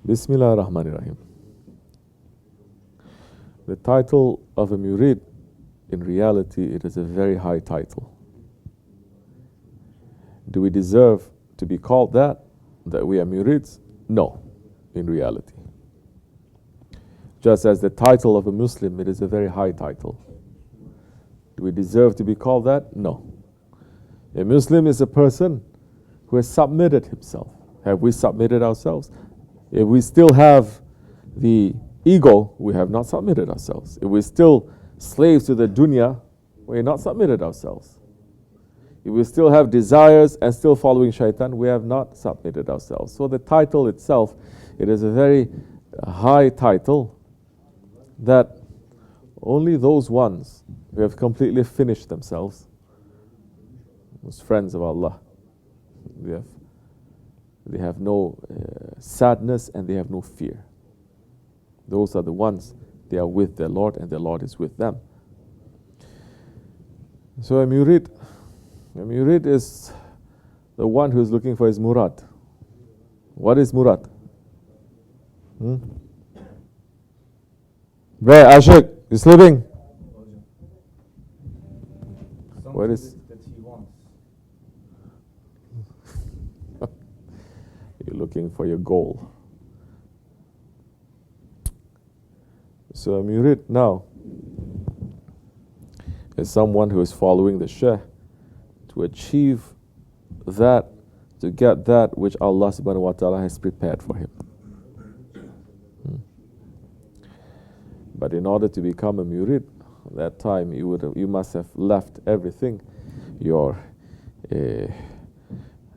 Bismillah ar-Rahman ar-Rahim. The title of a mureed, in reality, it is a very high title. Do we deserve to be called that we are mureeds? No, in reality. Just as the title of a Muslim, it is a very high title. Do we deserve to be called that? No. A Muslim is a person who has submitted himself. Have we submitted ourselves? If we still have the ego, we have not submitted ourselves. If we're still slaves to the dunya, we're not submitted ourselves. If we still have desires and still following shaitan, we have not submitted ourselves. So the title itself, it is a very high title that only those ones who have completely finished themselves, those friends of Allah, they have no sadness and they have no fear. Those are the ones, they are with their Lord and their Lord is with them. So a mureed is the one who is looking for his murad. What is murad? Bray, Ashik, you sleeping? What is? That he wants. You're looking for your goal. So a mureed now is someone who is following the Shaykh to achieve that, to get that which Allah subhanahu wa ta'ala has prepared for him. But in order to become a mureed, at that time you must have left everything.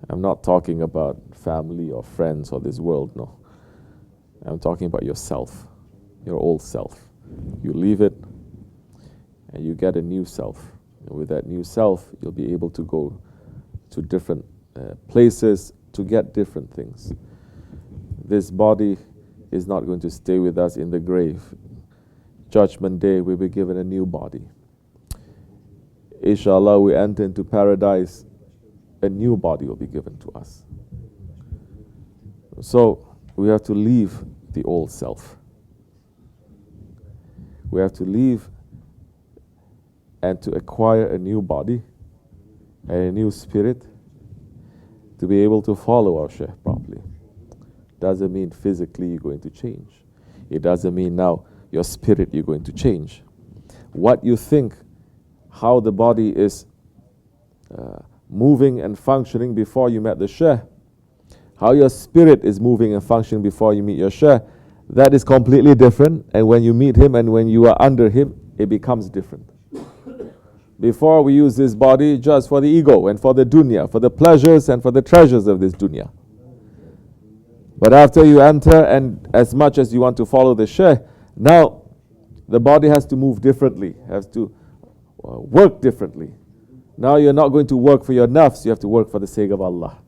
I'm not talking about family or friends or this world, no. I'm talking about yourself, your old self. You leave it and you get a new self. And with that new self, you'll be able to go to different places to get different things. This body is not going to stay with us in the grave. Judgment Day, we'll be given a new body. Inshallah, we enter into paradise, a new body will be given to us. So, we have to leave the old self. We have to leave and to acquire a new body and a new spirit to be able to follow our Shaykh properly. Doesn't mean physically you're going to change. It doesn't mean now your spirit you're going to change. What you think, how the body is moving and functioning before you met the Shaykh, how your spirit is moving and functioning before you meet your Shaykh, that is completely different. And when you meet him and when you are under him, it becomes different. Before we use this body just for the ego and for the dunya, for the pleasures and for the treasures of this dunya. But after you enter and as much as you want to follow the Shaykh, now the body has to move differently, has to work differently. Now you're not going to work for your nafs, you have to work for the sake of Allah.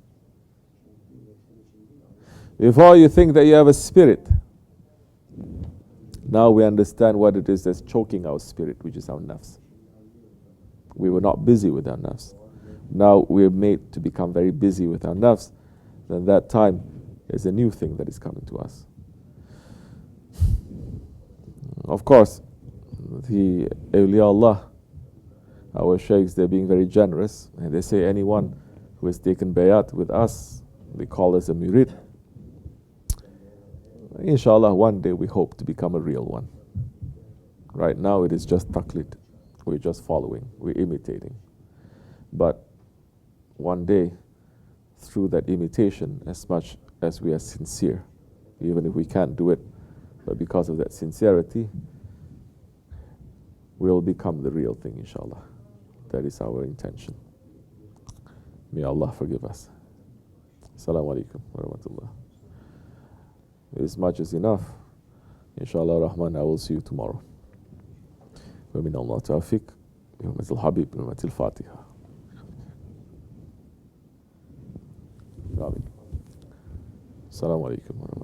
Before you think that you have a spirit, now we understand what it is that's choking our spirit, which is our nafs. We were not busy with our nafs. Now we're made to become very busy with our nafs. Then that time is a new thing that is coming to us. Of course, the awliya Allah, our sheikhs, they're being very generous. And they say anyone who has taken bayat with us, they call us a mureed. Inshallah, one day we hope to become a real one. Right now it is just taqlid. We're just following, we're imitating. But one day, through that imitation, as much as we are sincere, even if we can't do it, but because of that sincerity, we'll become the real thing, inshallah. That is our intention. May Allah forgive us. Assalamu alaikum wa rahmatullah. This much is enough. Inshallah Rahman, I will see you tomorrow. ومن الله توفيق بحرمة الحبيب بحرمة الفاتحة. آمين. السلام عليكم ورحمة الله.